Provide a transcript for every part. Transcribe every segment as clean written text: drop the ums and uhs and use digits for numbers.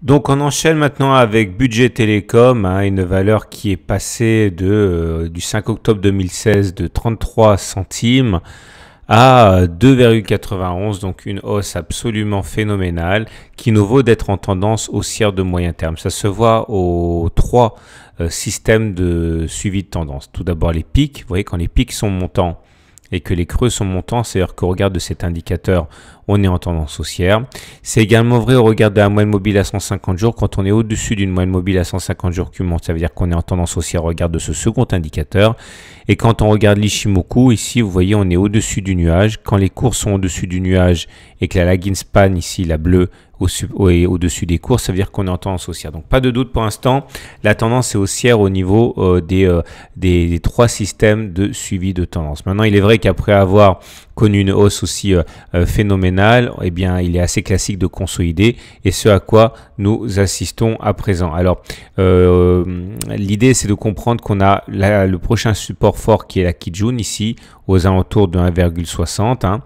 Donc on enchaîne maintenant avec Budget Télécom, hein, une valeur qui est passée du 5 octobre 2016 de 33 centimes à 2,91, donc une hausse absolument phénoménale qui nous vaut d'être en tendance haussière de moyen terme. Ça se voit aux trois systèmes de suivi de tendance. Tout d'abord les pics, vous voyez quand les pics sont montants et que les creux sont montants, c'est-à-dire qu'au regard de cet indicateur, on est en tendance haussière. C'est également vrai au regard de la moyenne mobile à 150 jours. Quand on est au-dessus d'une moyenne mobile à 150 jours qui monte, ça veut dire qu'on est en tendance haussière au regard de ce second indicateur. Et quand on regarde l'Ichimoku, ici, vous voyez, on est au-dessus du nuage. Quand les cours sont au-dessus du nuage et que la lagging span, ici, la bleue, est au-dessus des cours, ça veut dire qu'on est en tendance haussière. Donc, pas de doute pour l'instant, la tendance est haussière au niveau des trois systèmes de suivi de tendance. Maintenant, il est vrai qu'après avoir connu une hausse aussi phénoménale, eh bien, il est assez classique de consolider et ce à quoi nous assistons à présent. Alors, l'idée, c'est de comprendre qu'on a le prochain support fort qui est la Kijun ici, aux alentours de 1,60. Hein,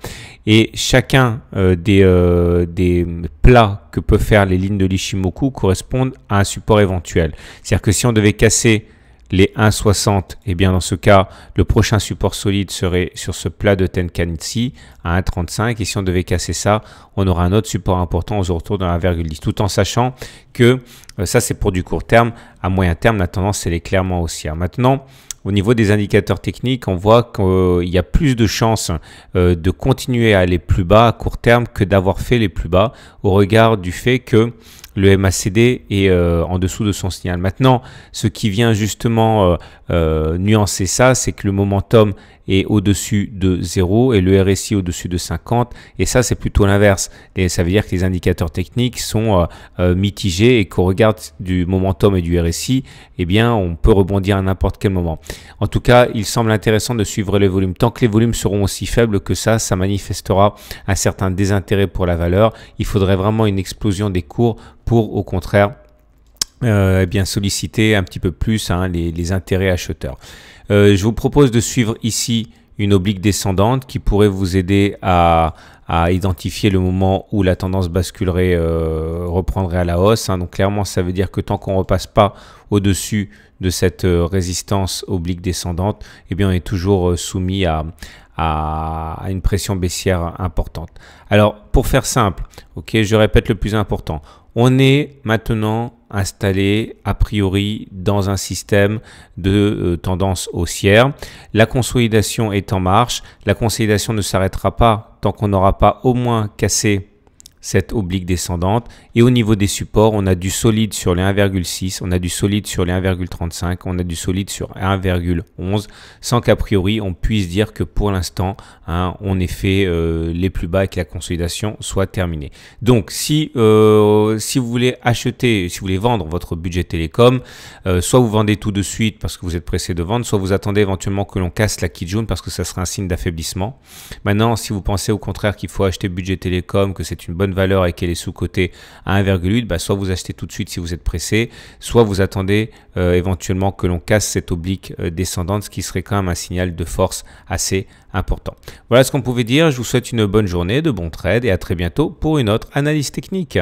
et chacun des plats que peuvent faire les lignes de l'Ichimoku correspondent à un support éventuel. C'est-à-dire que si on devait casser les 1,60, et bien dans ce cas, le prochain support solide serait sur ce plat de Tenkan-ichi à 1,35. Et si on devait casser ça, on aura un autre support important aux alentours de 1,10. Tout en sachant que ça, c'est pour du court terme. À moyen terme, la tendance, elle est clairement haussière. Maintenant, au niveau des indicateurs techniques, on voit qu'il y a plus de chances de continuer à aller plus bas à court terme que d'avoir fait les plus bas au regard du fait que le MACD est en dessous de son signal. Maintenant, ce qui vient justement nuancer ça, c'est que le momentum est au-dessus de 0 et le RSI au-dessus de 50. Et ça, c'est plutôt l'inverse. Et ça veut dire que les indicateurs techniques sont mitigés et qu'au regard du momentum et du RSI, eh bien, on peut rebondir à n'importe quel moment. En tout cas, il semble intéressant de suivre les volumes. Tant que les volumes seront aussi faibles que ça manifestera un certain désintérêt pour la valeur. Il faudrait vraiment une explosion des cours pour, au contraire, eh bien solliciter un petit peu plus les intérêts acheteurs. Je vous propose de suivre ici une oblique descendante qui pourrait vous aider à identifier le moment où la tendance basculerait, reprendrait à la hausse. Hein. Donc clairement, ça veut dire que tant qu'on ne repasse pas au-dessus de cette résistance oblique descendante, eh bien on est toujours soumis à une pression baissière importante. Alors, pour faire simple, ok, je répète le plus important. On est maintenant installé a priori dans un système de tendance haussière. La consolidation est en marche. La consolidation ne s'arrêtera pas tant qu'on n'aura pas au moins cassé cette oblique descendante. Et au niveau des supports, on a du solide sur les 1,6, on a du solide sur les 1,35, on a du solide sur 1,11, sans qu'a priori on puisse dire que pour l'instant, on ait fait les plus bas et que la consolidation soit terminée. Donc, si vous voulez acheter, si vous voulez vendre votre budget télécom, soit vous vendez tout de suite parce que vous êtes pressé de vendre, soit vous attendez éventuellement que l'on casse la Kijun parce que ça serait un signe d'affaiblissement. Maintenant, si vous pensez au contraire qu'il faut acheter budget télécom, que c'est une bonne valeur et qu'elle est sous-cotée à 1,8, bah soit vous achetez tout de suite si vous êtes pressé, soit vous attendez éventuellement que l'on casse cette oblique descendante, ce qui serait quand même un signal de force assez important. Voilà ce qu'on pouvait dire. Je vous souhaite une bonne journée, de bons trades et à très bientôt pour une autre analyse technique.